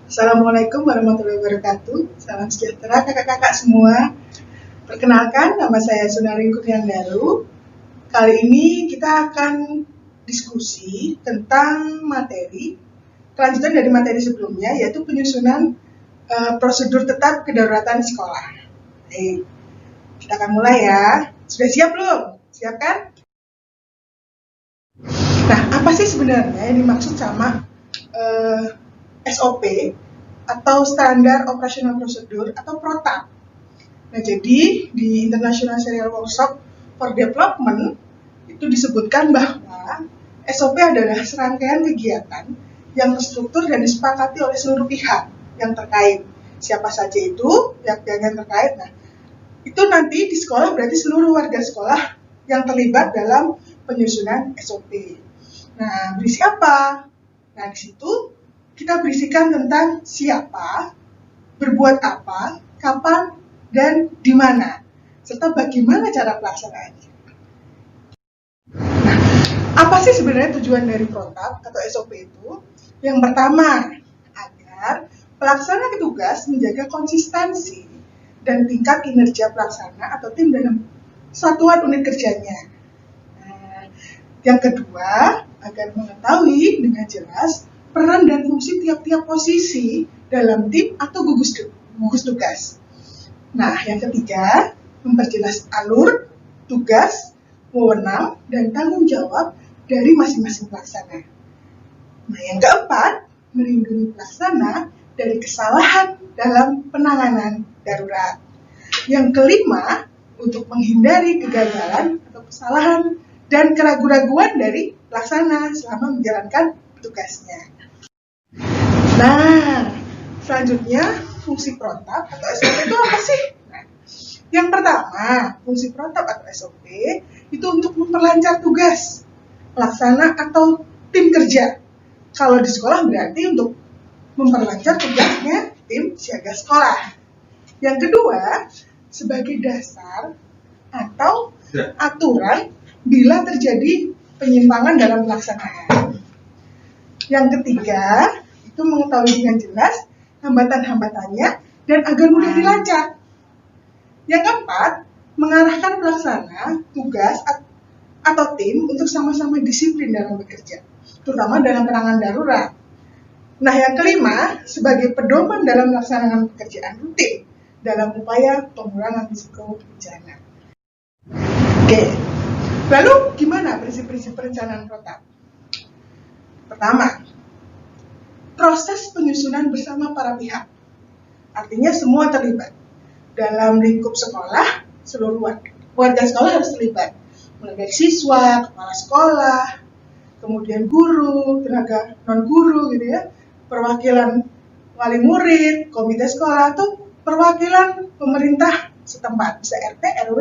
Assalamualaikum warahmatullahi wabarakatuh. Salam sejahtera kakak-kakak semua. Perkenalkan, nama saya Sunaring Kurniandaru. Kali ini kita akan diskusi tentang materi kelanjutan dari materi sebelumnya, yaitu penyusunan prosedur tetap kedaruratan sekolah. Baik, kita akan mulai ya. Sudah siap belum? Siap kan? Nah, apa sih sebenarnya yang dimaksud sama SOP atau Standar Operational Procedure atau PROTAP? Nah, jadi di International Serial Workshop for Development itu disebutkan bahwa SOP adalah serangkaian kegiatan yang terstruktur dan disepakati oleh seluruh pihak yang terkait. Siapa saja itu pihak-pihak yang terkait? Nah, itu nanti di sekolah berarti seluruh warga sekolah yang terlibat dalam penyusunan SOP. Nah, berisi apa? Nah, di situ kita berisikan tentang siapa, berbuat apa, kapan, dan di mana, serta bagaimana cara pelaksanaannya. Nah, apa sih sebenarnya tujuan dari PROTAP atau SOP itu? Yang pertama, agar pelaksana tugas menjaga konsistensi dan tingkat kinerja pelaksana atau tim dalam satuan unit kerjanya. Nah, yang kedua, agar mengetahui dengan jelas peran dan fungsi tiap-tiap posisi dalam tim atau gugus tugas. Nah, yang ketiga, memperjelas alur, tugas, wewenang, dan tanggung jawab dari masing-masing pelaksana. Nah, yang keempat, melindungi pelaksana dari kesalahan dalam penanganan darurat. Yang kelima, untuk menghindari kegagalan atau kesalahan dan keraguan-raguan dari pelaksana selama menjalankan tugasnya. Nah, selanjutnya fungsi PROTAP atau SOP itu apa sih? Nah, yang pertama, fungsi PROTAP atau SOP itu untuk memperlancar tugas pelaksana atau tim kerja. Kalau di sekolah berarti untuk memperlancar tugasnya tim siaga sekolah. Yang kedua, sebagai dasar atau aturan bila terjadi penyimpangan dalam pelaksanaan. Yang ketiga, itu mengetahui dengan jelas hambatan-hambatannya dan agar mudah dilacak. Yang keempat, mengarahkan pelaksana tugas atau tim untuk sama-sama disiplin dalam bekerja, terutama dalam penanganan darurat. Nah, yang kelima, sebagai pedoman dalam melaksanakan pekerjaan rutin dalam upaya pengurangan risiko bencana. Oke, lalu gimana prinsip-prinsip perencanaan PROTAP? Pertama, proses penyusunan bersama para pihak. Artinya semua terlibat. Dalam lingkup sekolah, seluruh warga sekolah harus terlibat. Mulai dari siswa, kepala sekolah, kemudian guru, tenaga non-guru gitu ya, perwakilan wali murid, komite sekolah, atau perwakilan pemerintah setempat, bisa RT, RW.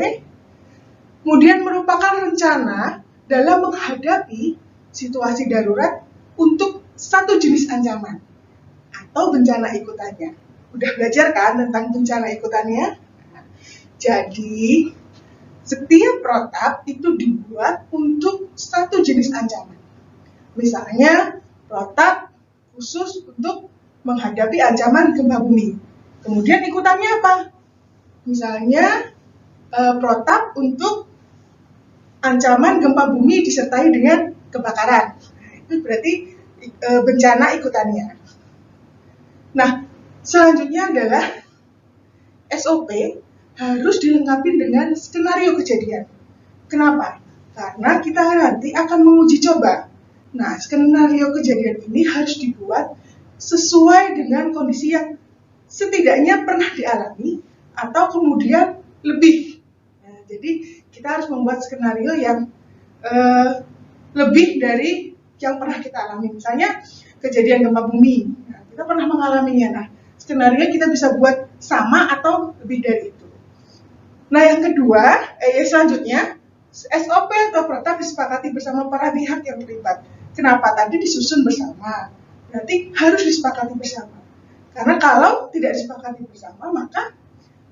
Kemudian merupakan rencana dalam menghadapi situasi darurat untuk satu jenis ancaman atau bencana ikutannya. Udah belajar kan tentang bencana ikutannya? Nah, jadi setiap PROTAP itu dibuat untuk satu jenis ancaman. Misalnya PROTAP khusus untuk menghadapi ancaman gempa bumi. Kemudian ikutannya apa? Misalnya PROTAP untuk ancaman gempa bumi disertai dengan kebakaran. Nah, itu berarti bencana ikutannya. Nah, selanjutnya adalah SOP harus dilengkapi dengan skenario kejadian. Kenapa? Karena kita nanti akan menguji coba. Nah, skenario kejadian ini harus dibuat sesuai dengan kondisi yang setidaknya pernah dialami atau kemudian lebih. Nah, jadi kita harus membuat skenario yang lebih dari yang pernah kita alami. Misalnya kejadian gempa bumi, nah, kita pernah mengalaminya. Nah, skenario kita bisa buat sama atau lebih dari itu. Nah, yang kedua, selanjutnya SOP atau PROTAP disepakati bersama para pihak yang terlibat. Kenapa? Tadi disusun bersama, berarti harus disepakati bersama. Karena kalau tidak disepakati bersama, maka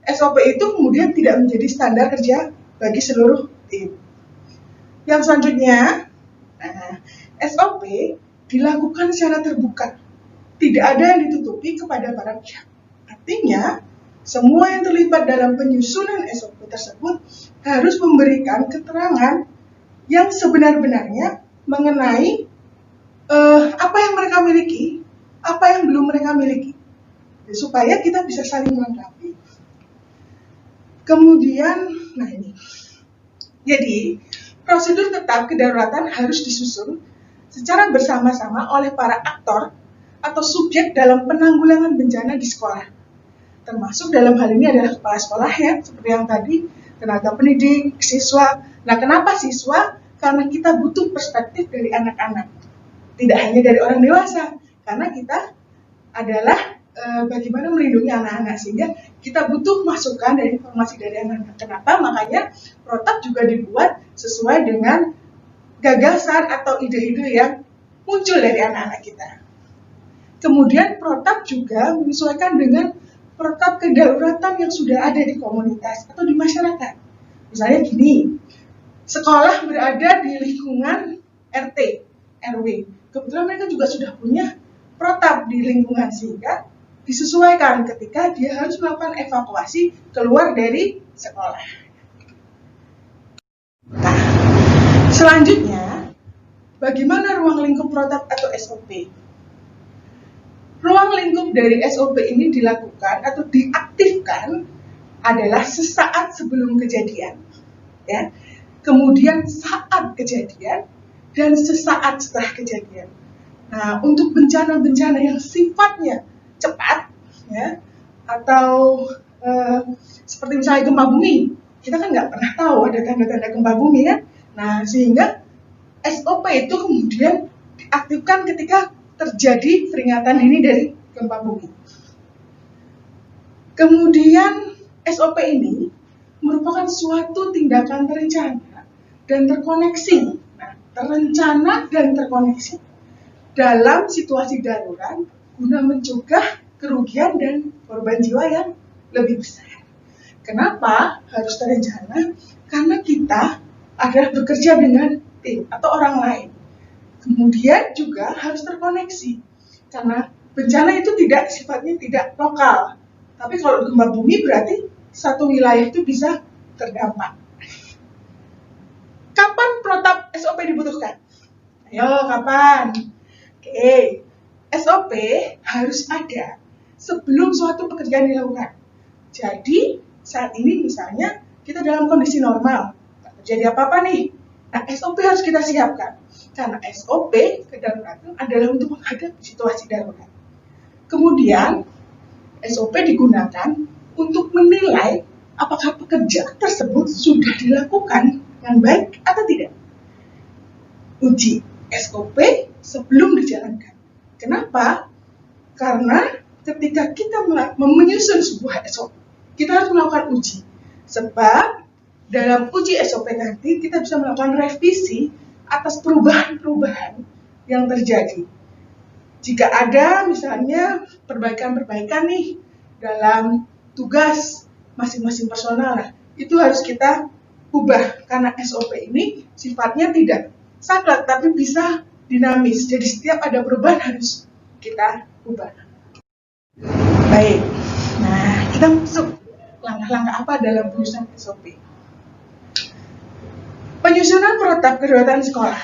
SOP itu kemudian tidak menjadi standar kerja bagi seluruh tim. Yang selanjutnya, SOP dilakukan secara terbuka tidak ada yang ditutupi kepada para pihak. Artinya, semua yang terlibat dalam penyusunan SOP tersebut harus memberikan keterangan yang sebenar-benarnya mengenai apa yang mereka miliki, apa yang belum mereka miliki, supaya kita bisa saling melengkapi. Kemudian, nah ini, jadi prosedur tetap kedaruratan harus disusun secara bersama-sama oleh para aktor atau subjek dalam penanggulangan bencana di sekolah. Termasuk dalam hal ini adalah kepala sekolah ya, seperti yang tadi, tenaga pendidik, siswa. Nah, kenapa siswa? Karena kita butuh perspektif dari anak-anak. Tidak hanya dari orang dewasa, karena kita adalah bagaimana melindungi anak-anak, sehingga kita butuh masukan dan informasi dari anak-anak. Kenapa? Makanya protap juga dibuat sesuai dengan gagasan atau ide-ide yang muncul dari anak-anak kita. Kemudian protap juga menyesuaikan dengan protap kedaruratan yang sudah ada di komunitas atau di masyarakat. Misalnya gini, sekolah berada di lingkungan RT, RW. Kebetulan mereka juga sudah punya protap di lingkungan, sehingga disesuaikan ketika dia harus melakukan evakuasi keluar dari sekolah. Nah, selanjutnya, bagaimana ruang lingkup protap atau SOP? Ruang lingkup dari SOP ini dilakukan atau diaktifkan adalah sesaat sebelum kejadian, ya. Kemudian saat kejadian dan sesaat setelah kejadian. Nah, untuk bencana-bencana yang sifatnya cepat, ya, atau seperti misalnya gempa bumi, kita kan nggak pernah tahu ada tanda-tanda gempa bumi kan. Nah, sehingga SOP itu kemudian diaktifkan ketika terjadi peringatan dini dari gempa bumi. Kemudian SOP ini merupakan suatu tindakan terencana dan terkoneksi. Nah, terencana dan terkoneksi dalam situasi darurat guna mencegah kerugian dan korban jiwa yang lebih besar. Kenapa harus terencana? Karena kita adalah bekerja dengan tim atau orang lain. Kemudian juga harus terkoneksi, karena bencana itu sifatnya tidak lokal. Tapi kalau gempa bumi berarti satu wilayah itu bisa terdampak. Kapan protap SOP dibutuhkan? Ayo, kapan? Oke, SOP harus ada sebelum suatu pekerjaan dilakukan. Jadi, saat ini misalnya kita dalam kondisi normal, tak terjadi apa-apa nih. Nah, SOP harus kita siapkan. Karena SOP kedaruratan adalah untuk menghadapi situasi darurat. Kemudian, SOP digunakan untuk menilai apakah pekerjaan tersebut sudah dilakukan dengan baik atau tidak. Uji SOP sebelum dijalankan. Kenapa? Karena ketika kita menyusun sebuah SOP, kita harus melakukan uji. Sebab dalam uji SOP nanti kita bisa melakukan revisi atas perubahan-perubahan yang terjadi. Jika ada misalnya perbaikan-perbaikan nih dalam tugas masing-masing personal, nah, itu harus kita ubah karena SOP ini sifatnya tidak saklek tapi bisa dinamis. Jadi setiap ada perubahan harus kita ubah. Baik, nah kita masuk langkah-langkah apa dalam penyusunan SOP. Penyusunan protap kedaruratan sekolah.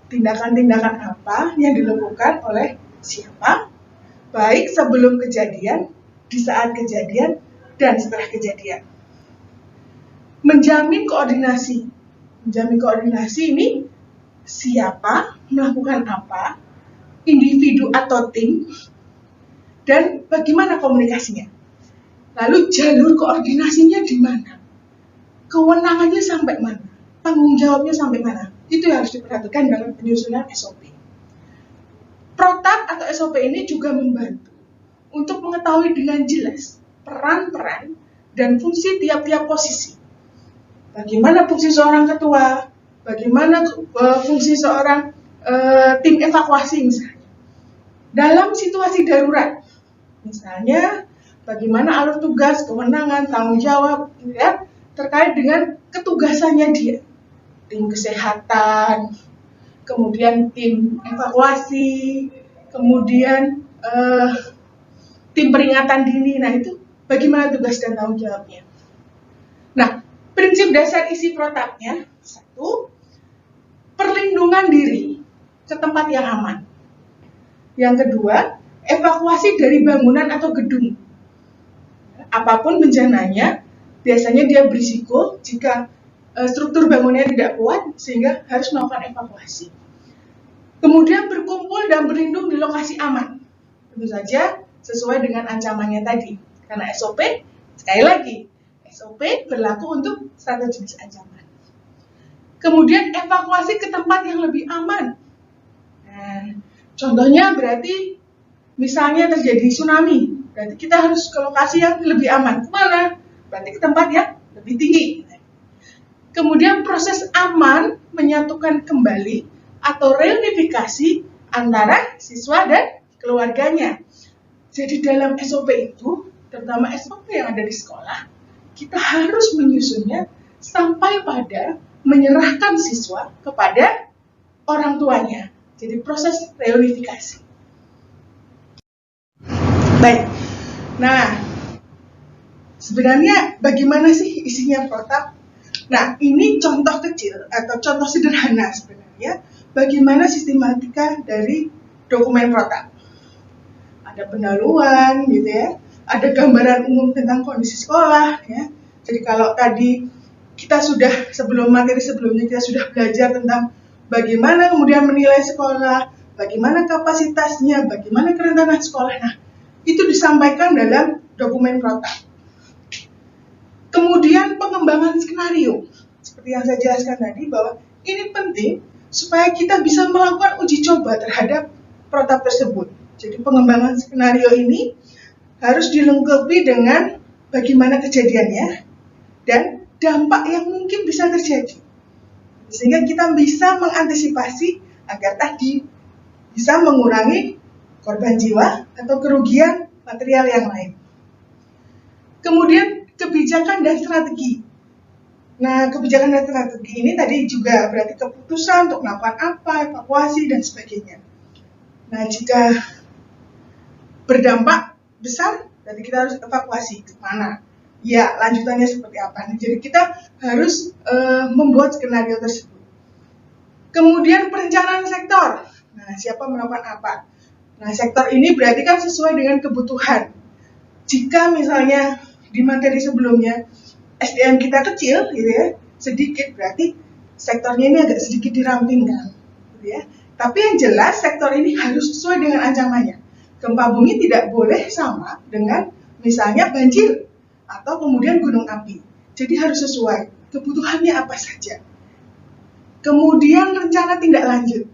Tindakan-tindakan apa yang dilakukan oleh siapa, baik sebelum kejadian, di saat kejadian, dan setelah kejadian. Menjamin koordinasi. Menjamin koordinasi ini siapa, melakukan apa, individu atau tim, dan bagaimana komunikasinya. Lalu jalur koordinasinya di mana? Kewenangannya sampai mana? Tanggung jawabnya sampai mana? Itu yang harus diperhatikan dalam penyusunan SOP. Protap atau SOP ini juga membantu untuk mengetahui dengan jelas peran-peran dan fungsi tiap-tiap posisi. Bagaimana fungsi seorang ketua, bagaimana fungsi seorang tim evakuasi misalnya. Dalam situasi darurat, misalnya bagaimana alur tugas, kewenangan, tanggung jawab, ya, terkait dengan ketugasannya dia. Tim kesehatan, kemudian tim evakuasi, kemudian tim peringatan dini. Nah, itu bagaimana tugas dan tanggung jawabnya. Nah, prinsip dasar isi protapnya, 1, perlindungan diri ke tempat yang aman. Yang kedua, evakuasi dari bangunan atau gedung. Apapun bencananya, biasanya dia berisiko jika struktur bangunannya tidak kuat sehingga harus melakukan evakuasi. Kemudian berkumpul dan berlindung di lokasi aman. Tentu saja sesuai dengan ancamannya tadi. Karena SOP, sekali lagi, SOP berlaku untuk satu jenis ancaman. Kemudian evakuasi ke tempat yang lebih aman. Nah, contohnya berarti misalnya terjadi tsunami, berarti kita harus ke lokasi yang lebih aman. Kemana? Berarti ke tempat yang lebih tinggi. Kemudian proses aman menyatukan kembali atau reunifikasi antara siswa dan keluarganya. Jadi dalam SOP itu, terutama SOP yang ada di sekolah, kita harus menyusunnya sampai pada menyerahkan siswa kepada orang tuanya. Jadi proses reunifikasi. Baik, nah sebenarnya bagaimana sih isinya protap? Nah, ini contoh kecil atau contoh sederhana sebenarnya bagaimana sistematika dari dokumen protap. Ada pendahuluan gitu ya, ada gambaran umum tentang kondisi sekolah ya. Jadi kalau tadi kita sudah sebelum materi sebelumnya kita sudah belajar tentang bagaimana kemudian menilai sekolah, bagaimana kapasitasnya, bagaimana kerentanan sekolah. Nah, itu disampaikan dalam dokumen protap. Kemudian pengembangan skenario, seperti yang saya jelaskan tadi bahwa ini penting supaya kita bisa melakukan uji coba terhadap protap tersebut. Jadi pengembangan skenario ini harus dilengkapi dengan bagaimana kejadiannya dan dampak yang mungkin bisa terjadi. Sehingga kita bisa mengantisipasi agar tadi bisa mengurangi korban jiwa atau kerugian material yang lain. Kemudian kebijakan dan strategi. Nah, kebijakan dan strategi ini tadi juga berarti keputusan untuk melakukan apa, evakuasi, dan sebagainya. Nah, jika berdampak besar, berarti kita harus evakuasi ke mana. Ya, lanjutannya seperti apa. Nah, jadi kita harus membuat skenario tersebut. Kemudian perencanaan sektor. Nah, siapa melakukan apa? Nah, sektor ini berarti kan sesuai dengan kebutuhan. Jika misalnya di materi sebelumnya SDM kita kecil, gitu ya, sedikit, berarti sektornya ini agak sedikit dirampingkan, gitu ya. Tapi yang jelas sektor ini harus sesuai dengan ancamannya. Gempa bumi tidak boleh sama dengan misalnya banjir atau kemudian gunung api. Jadi harus sesuai kebutuhannya apa saja. Kemudian rencana tindak lanjut.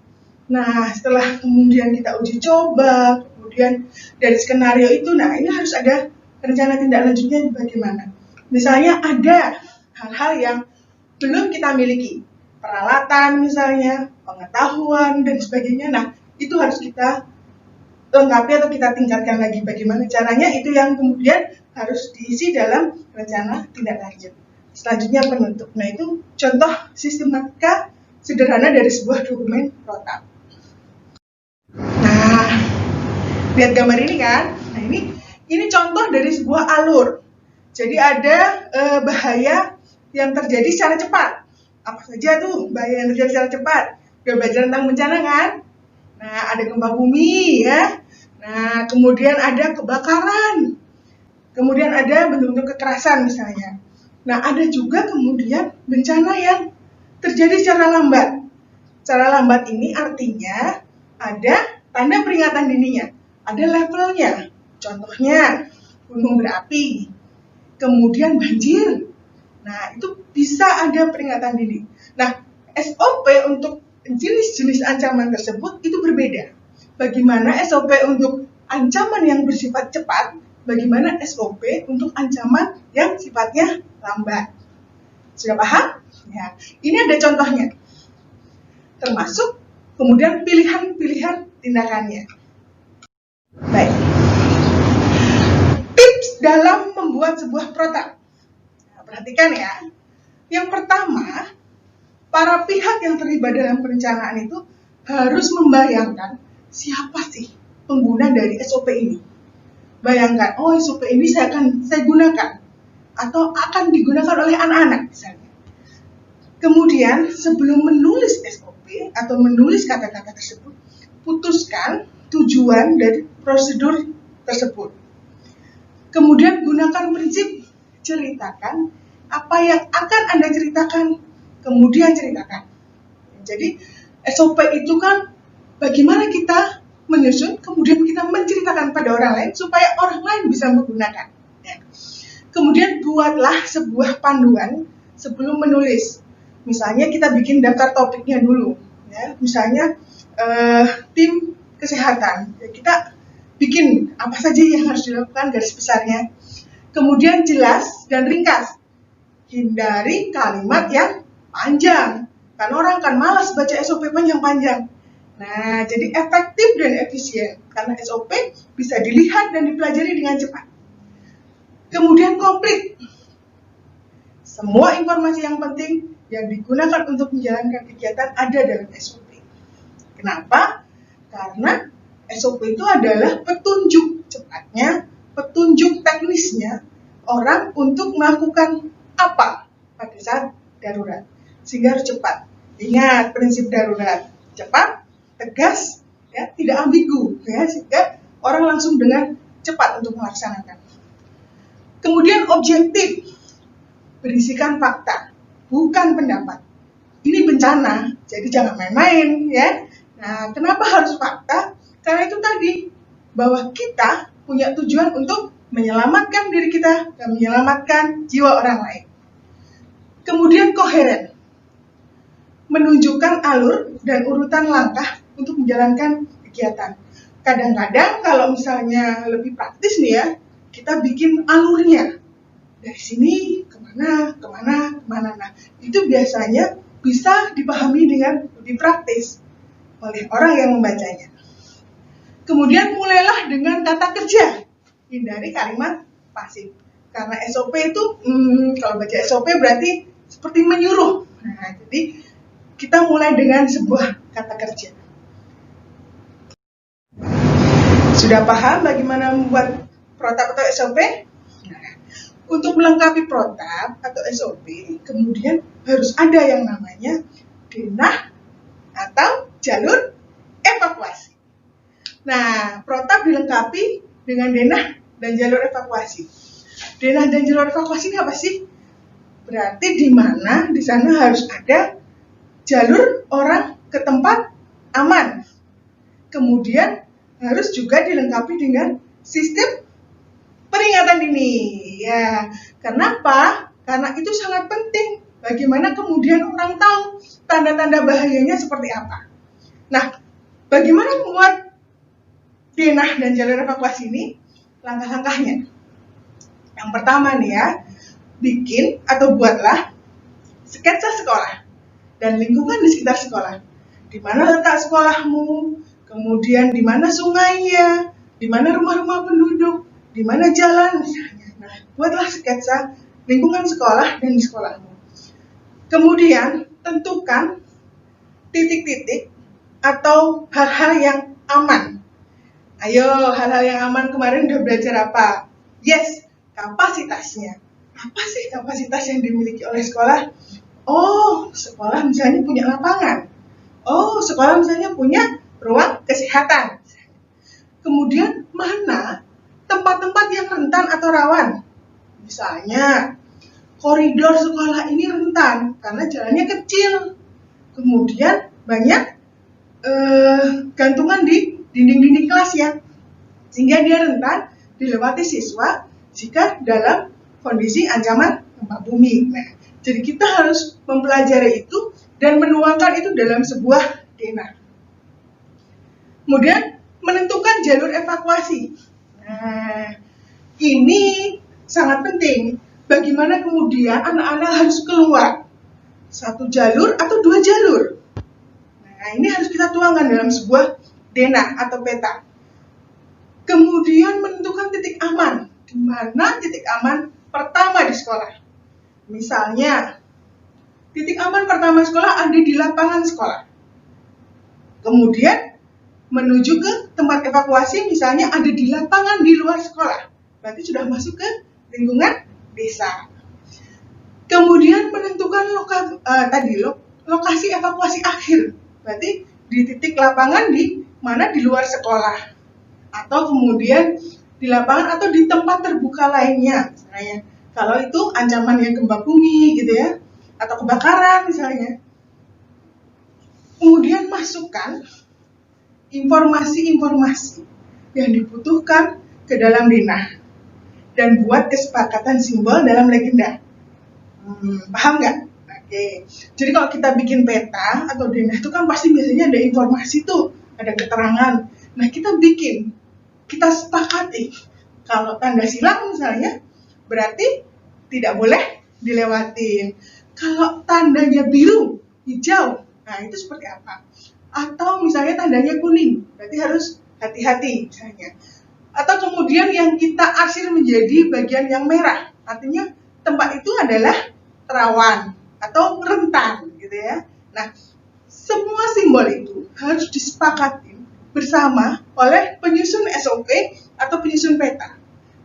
Nah, setelah kemudian kita uji coba, kemudian dari skenario itu, nah ini harus ada rencana tindak lanjutnya bagaimana. Misalnya ada hal-hal yang belum kita miliki, peralatan misalnya, pengetahuan dan sebagainya. Nah, itu harus kita lengkapi atau kita tingkatkan lagi bagaimana caranya, itu yang kemudian harus diisi dalam rencana tindak lanjut. Selanjutnya penutup. Nah, itu contoh sistematika sederhana dari sebuah dokumen protap. Nah, lihat gambar ini kan? Nah, ini contoh dari sebuah alur. Jadi ada bahaya yang terjadi secara cepat. Apa saja tuh bahaya yang terjadi secara cepat? Udah belajar tentang bencana kan? Nah, ada gempa bumi ya. Nah, kemudian ada kebakaran. Kemudian ada bentuk-bentuk kekerasan misalnya. Nah, ada juga kemudian bencana yang terjadi secara lambat. Secara lambat ini artinya ada tanda peringatan dininya, ada levelnya. Contohnya gunung berapi, kemudian banjir. Nah, itu bisa ada peringatan dini. Nah, SOP untuk jenis-jenis ancaman tersebut itu berbeda. Bagaimana SOP untuk ancaman yang bersifat cepat, bagaimana SOP untuk ancaman yang sifatnya lambat. Sudah paham? Ya, ini ada contohnya. Termasuk kemudian pilihan-pilihan tindakannya. Baik. Tips dalam membuat sebuah protap. Nah, perhatikan ya. Yang pertama, para pihak yang terlibat dalam perencanaan itu harus membayangkan siapa sih pengguna dari SOP ini. Bayangkan, oh SOP ini saya gunakan atau akan digunakan oleh anak-anak misalnya. Kemudian sebelum menulis SOP atau menulis kata-kata tersebut, putuskan tujuan dari prosedur tersebut. Kemudian gunakan prinsip ceritakan apa yang akan Anda ceritakan, kemudian ceritakan. Jadi SOP itu kan bagaimana kita menyusun, kemudian kita menceritakan pada orang lain supaya orang lain bisa menggunakan. Ya. Kemudian buatlah sebuah panduan sebelum menulis. Misalnya kita bikin daftar topiknya dulu. Ya. Misalnya tim kesehatan. Ya, kita bikin apa saja yang harus dilakukan garis besarnya. Kemudian jelas dan ringkas. Hindari kalimat yang panjang. Karena orang kan malas baca SOP panjang-panjang. Nah, jadi efektif dan efisien. Karena SOP bisa dilihat dan dipelajari dengan cepat. Kemudian komplit. Semua informasi yang penting yang digunakan untuk menjalankan kegiatan ada dalam SOP. Kenapa? Karena SOP itu adalah petunjuk cepatnya, petunjuk teknisnya orang untuk melakukan apa pada saat darurat. Sehingga harus cepat. Ingat prinsip darurat, cepat, tegas, ya, tidak ambigu, ya, sehingga orang langsung dengan cepat untuk melaksanakan. Kemudian objektif, berisikan fakta, bukan pendapat. Ini bencana, jadi jangan main-main, ya. Nah, kenapa harus fakta? Karena itu tadi, bahwa kita punya tujuan untuk menyelamatkan diri kita dan menyelamatkan jiwa orang lain. Kemudian koheren, menunjukkan alur dan urutan langkah untuk menjalankan kegiatan. Kadang-kadang kalau misalnya lebih praktis nih ya, kita bikin alurnya. Dari sini kemana. Nah, itu biasanya bisa dipahami dengan lebih praktis oleh orang yang membacanya. Kemudian mulailah dengan kata kerja. Hindari kalimat pasif. Karena SOP itu, kalau baca SOP berarti seperti menyuruh. Nah, jadi kita mulai dengan sebuah kata kerja. Sudah paham bagaimana membuat protap atau SOP? Nah, untuk melengkapi protap atau SOP, kemudian harus ada yang namanya denah atau jalur evakuasi. Nah, protap dilengkapi dengan denah dan jalur evakuasi. Denah dan jalur evakuasi ini apa sih? Berarti di mana di sana harus ada jalur orang ke tempat aman. Kemudian harus juga dilengkapi dengan sistem peringatan dini. Ya, kenapa? Karena itu sangat penting. Bagaimana kemudian orang tahu tanda-tanda bahayanya seperti apa. Nah, bagaimana membuat denah dan jalur evakuasi ini? Langkah-langkahnya. Yang pertama nih ya, bikin atau buatlah sketsa sekolah dan lingkungan di sekitar sekolah. Di mana letak sekolahmu, kemudian di mana sungainya, di mana rumah-rumah penduduk, di mana jalan misalnya. Nah, buatlah sketsa lingkungan sekolah dan di sekolahmu. Kemudian tentukan titik-titik atau hal-hal yang aman. Ayo, hal-hal yang aman kemarin udah belajar apa? Yes, kapasitasnya. Apa sih kapasitas yang dimiliki oleh sekolah? Oh, sekolah misalnya punya lapangan. Oh, sekolah misalnya punya ruang kesehatan. Kemudian mana tempat-tempat yang rentan atau rawan? Misalnya, koridor sekolah ini rentan karena jalannya kecil. Kemudian banyak gantungan di dinding-dinding kelas ya. Sehingga dia rentan dilewati siswa jika dalam kondisi ancaman gempa bumi. Nah, jadi kita harus mempelajari itu dan menuangkan itu dalam sebuah denah. Kemudian menentukan jalur evakuasi. Nah, ini sangat penting. Bagaimana kemudian anak-anak harus keluar? Satu jalur atau dua jalur? Nah, ini harus kita tuangkan dalam sebuah denah atau peta. Kemudian menentukan titik aman. Di mana titik aman pertama di sekolah? Misalnya, titik aman pertama sekolah ada di lapangan sekolah. Kemudian, menuju ke tempat evakuasi, misalnya ada di lapangan di luar sekolah, berarti sudah masuk ke lingkungan desa. Kemudian menentukan lokasi evakuasi akhir, berarti di titik lapangan di mana di luar sekolah, atau kemudian di lapangan atau di tempat terbuka lainnya, misalnya kalau itu ancamannya gempa bumi gitu ya, atau kebakaran misalnya. Kemudian masukkan informasi-informasi yang dibutuhkan ke dalam denah dan buat kesepakatan simbol dalam legenda. Paham nggak? Oke. Jadi kalau kita bikin peta atau denah itu kan pasti biasanya ada informasi tuh, ada keterangan. Nah kita sepakati kalau tanda silang misalnya berarti tidak boleh dilewatin. Kalau tandanya biru, hijau, nah itu seperti apa? Atau misalnya tandanya kuning, berarti harus hati-hati misalnya. Atau kemudian yang kita arsir menjadi bagian yang merah, artinya tempat itu adalah rawan atau rentan gitu ya. Nah, semua simbol itu harus disepakati bersama oleh penyusun SOP atau penyusun peta.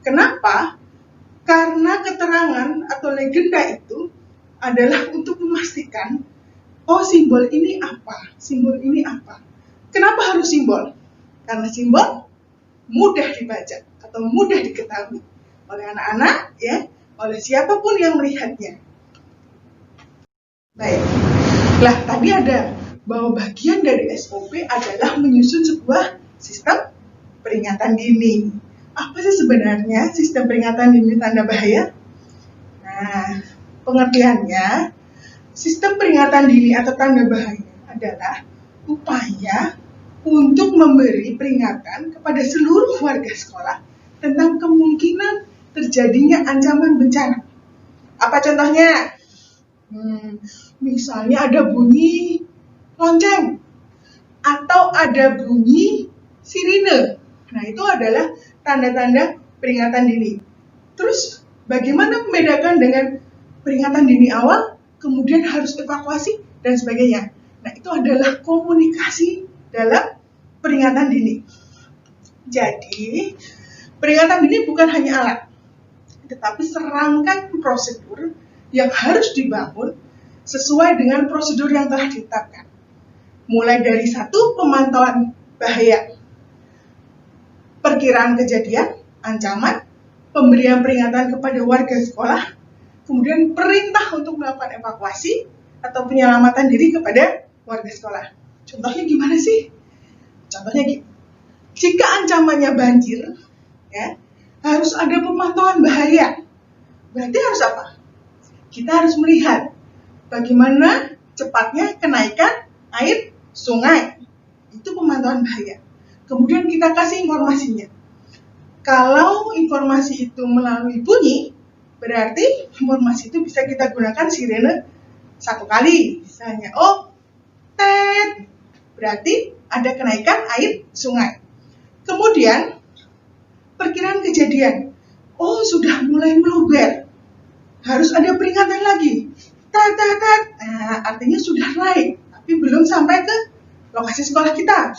Kenapa? Karena keterangan atau legenda itu adalah untuk memastikan, oh simbol ini apa, simbol ini apa. Kenapa harus simbol? Karena simbol mudah dibaca atau mudah diketahui oleh anak-anak, ya, oleh siapapun yang melihatnya. Baik, lah tadi ada bahwa bagian dari SOP adalah menyusun sebuah sistem peringatan dini. Apa sih sebenarnya sistem peringatan dini tanda bahaya? Nah, pengertiannya, sistem peringatan dini atau tanda bahaya adalah upaya untuk memberi peringatan kepada seluruh warga sekolah tentang kemungkinan terjadinya ancaman bencana. Apa contohnya? Misalnya ada bunyi lonceng atau ada bunyi sirine. Nah, itu adalah tanda-tanda peringatan dini. Terus bagaimana membedakan dengan peringatan dini awal, kemudian harus evakuasi, dan sebagainya. Nah, itu adalah komunikasi dalam peringatan dini. Jadi, peringatan dini bukan hanya alat, tetapi serangkaian prosedur yang harus dibangun sesuai dengan prosedur yang telah ditetapkan. Mulai dari 1, pemantauan bahaya, perkiraan kejadian, ancaman, pemberian peringatan kepada warga sekolah, kemudian perintah untuk melakukan evakuasi atau penyelamatan diri kepada warga sekolah. Contohnya gimana sih? Contohnya gitu. Jika ancamannya banjir, ya, harus ada pemantauan bahaya. Berarti harus apa? Kita harus melihat bagaimana cepatnya kenaikan air sungai. Itu pemantauan bahaya. Kemudian kita kasih informasinya. Kalau informasi itu melalui bunyi, berarti informasi itu bisa kita gunakan sirene 1 kali. Misalnya, tet, berarti ada kenaikan air sungai. Kemudian, perkiraan kejadian. Sudah mulai meluber. Harus ada peringatan lagi. Tet. Nah, artinya sudah naik, tapi belum sampai ke lokasi sekolah kita.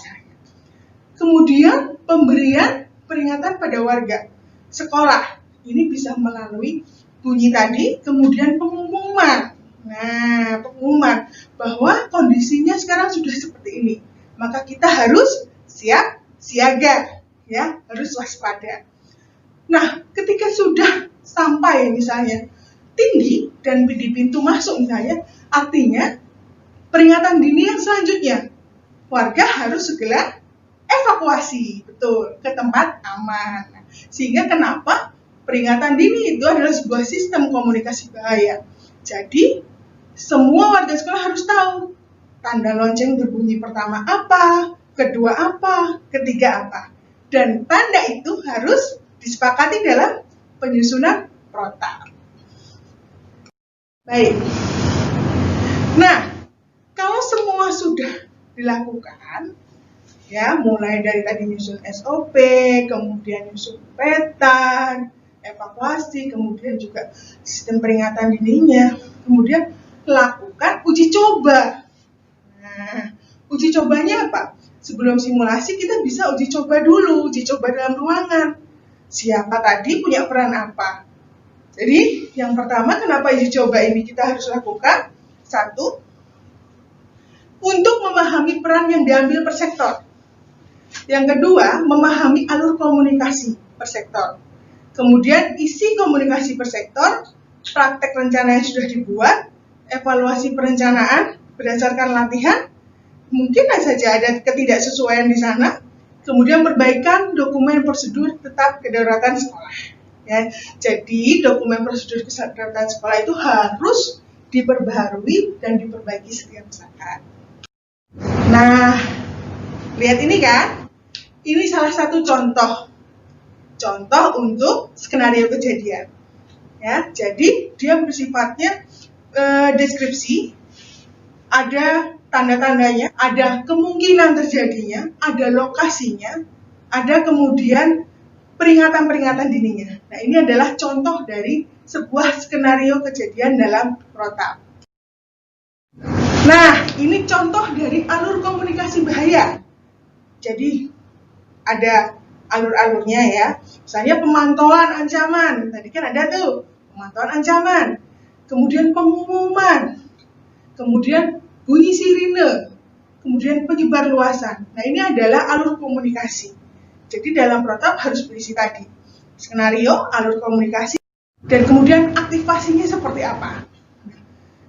Kemudian, pemberian peringatan pada warga sekolah. Ini bisa melalui bunyi tadi, kemudian pengumuman. Nah, pengumuman bahwa kondisinya sekarang sudah seperti ini. Maka kita harus siap siaga, ya, harus waspada. Nah, ketika sudah sampai misalnya tinggi dan di pintu masuk misalnya, artinya peringatan dini yang selanjutnya, warga harus segera evakuasi, betul, ke tempat aman. Sehingga kenapa peringatan dini itu adalah sebuah sistem komunikasi bahaya. Jadi, semua warga sekolah harus tahu tanda lonceng berbunyi pertama apa, kedua apa, ketiga apa. Dan tanda itu harus disepakati dalam penyusunan protap. Baik. Nah, kalau semua sudah dilakukan, ya, mulai dari tadi nyusun SOP, kemudian nyusun peta, evakuasi, kemudian juga sistem peringatan dininya, kemudian lakukan uji coba. Nah, uji cobanya apa? sebelum simulasi kita bisa uji coba dulu, uji coba dalam ruangan. Siapa tadi punya peran apa? Jadi yang pertama, kenapa uji coba ini kita harus lakukan? Satu, untuk memahami peran yang diambil per sektor. Yang kedua, memahami alur komunikasi per sektor. Kemudian isi komunikasi per sektor, praktek rencana yang sudah dibuat, evaluasi perencanaan berdasarkan latihan, mungkin saja ada ketidaksesuaian di sana, kemudian perbaikan dokumen prosedur tetap kedaruratan sekolah. Ya, jadi dokumen prosedur kedaruratan sekolah itu harus diperbaharui dan diperbaiki setiap saat. Nah, lihat ini kan, ini salah satu contoh untuk skenario kejadian. Ya, jadi dia bersifatnya deskripsi, ada tanda-tandanya, ada kemungkinan terjadinya, ada lokasinya, ada kemudian peringatan-peringatan dininya. Nah, ini adalah contoh dari sebuah skenario kejadian dalam protap. Nah, ini contoh dari alur komunikasi bahaya. Jadi, ada alur-alurnya ya. Misalnya pemantauan ancaman. Tadi kan ada tuh, pemantauan ancaman. Kemudian pengumuman. Kemudian bunyi sirine, kemudian penyebar luasan. Nah, ini adalah alur komunikasi. Jadi dalam protap harus berisi tadi skenario, alur komunikasi, dan kemudian aktivasinya seperti apa.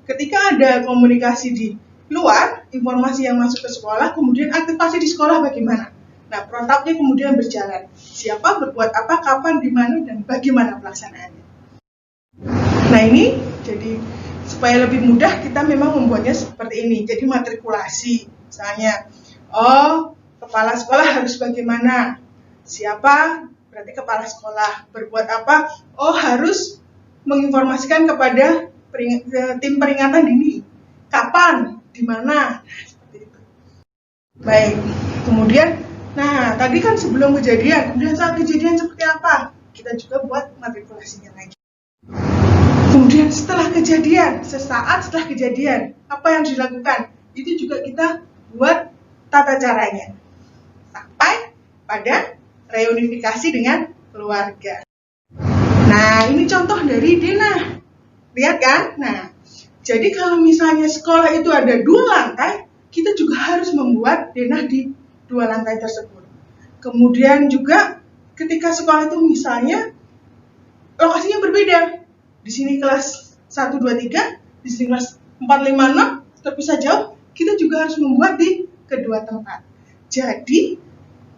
Ketika ada komunikasi di luar, informasi yang masuk ke sekolah, kemudian aktivasi di sekolah bagaimana? Nah, protapnya kemudian berjalan. Siapa berbuat apa, kapan, di mana, dan bagaimana pelaksanaannya. Nah, ini jadi supaya lebih mudah kita memang membuatnya seperti ini. Jadi matrikulasi, misalnya, kepala sekolah harus bagaimana? Siapa? Berarti kepala sekolah. Berbuat apa? Harus menginformasikan kepada tim peringatan dini. Kapan? Di mana? Seperti itu. Baik. Kemudian, nah tadi kan sebelum kejadian, kemudian saat kejadian seperti apa? Kita juga buat matrikulasinya lagi. Kemudian setelah kejadian, sesaat setelah kejadian, apa yang dilakukan? Itu juga kita buat tata caranya. Sampai pada reunifikasi dengan keluarga. Nah, ini contoh dari denah. Lihat kan? Nah, jadi kalau misalnya sekolah itu ada 2 lantai, kita juga harus membuat denah di 2 lantai tersebut. Kemudian juga ketika sekolah itu misalnya lokasinya berbeda. Di sini kelas 1, 2, 3, di sini kelas 4, 5, 6, terpisah jauh, kita juga harus membuat di kedua tempat. Jadi,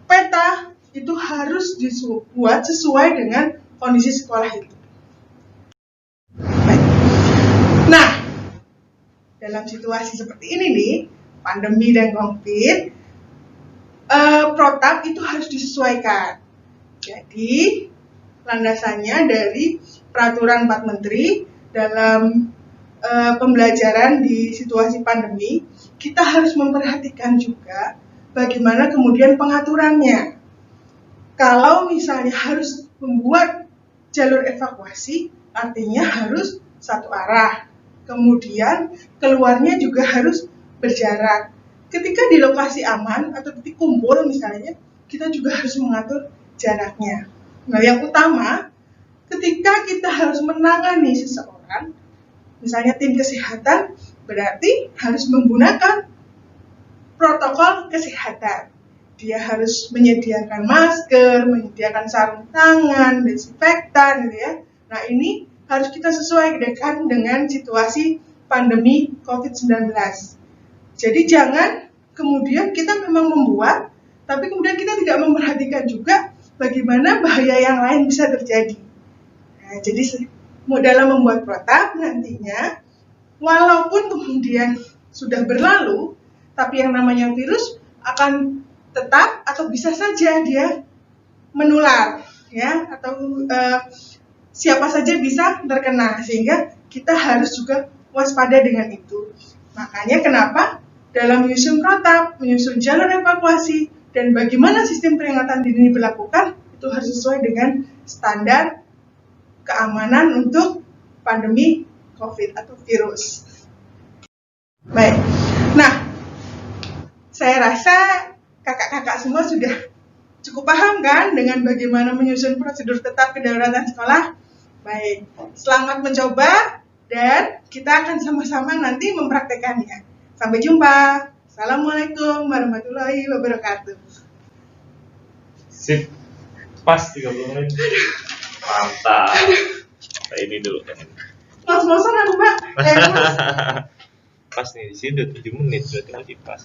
peta itu harus dibuat sesuai dengan kondisi sekolah itu. Baik. Nah, dalam situasi seperti ini nih, pandemi dan COVID, protap itu harus disesuaikan. Jadi, landasannya dari Peraturan 4 Menteri dalam pembelajaran di situasi pandemi, kita harus memperhatikan juga bagaimana kemudian pengaturannya. Kalau misalnya harus membuat jalur evakuasi, artinya harus satu arah. Kemudian keluarnya juga harus berjarak. Ketika di lokasi aman atau titik kumpul misalnya, kita juga harus mengatur jaraknya. Nah, yang utama, ketika kita harus menangani seseorang, misalnya tim kesehatan, berarti harus menggunakan protokol kesehatan. Dia harus menyediakan masker, menyediakan sarung tangan, desinfektan, gitu ya. Nah, ini harus kita sesuaikan dengan situasi pandemi COVID-19. Jadi jangan kemudian kita memang membuat, tapi kemudian kita tidak memperhatikan juga bagaimana bahaya yang lain bisa terjadi. Nah, jadi dalam membuat protap nantinya, walaupun kemudian sudah berlalu, tapi yang namanya virus akan tetap atau bisa saja dia menular, ya, atau siapa saja bisa terkena, sehingga kita harus juga waspada dengan itu. Makanya kenapa dalam menyusun protap, menyusun jalur evakuasi, dan bagaimana sistem peringatan dini diberlakukan, itu harus sesuai dengan standar keamanan untuk pandemi COVID atau virus. Baik, nah saya rasa kakak-kakak semua sudah cukup paham kan dengan bagaimana menyusun prosedur tetap kedaruratan sekolah? Baik, selamat mencoba dan kita akan sama-sama nanti mempraktekannya. Sampai jumpa. Assalamualaikum warahmatullahi wabarakatuh. Sip, pas 30 menit. Mantap. Nah, ini dulu kan. Los-losan aku, Mbak. Pas nih di sini udah 7 menit berarti nanti pas.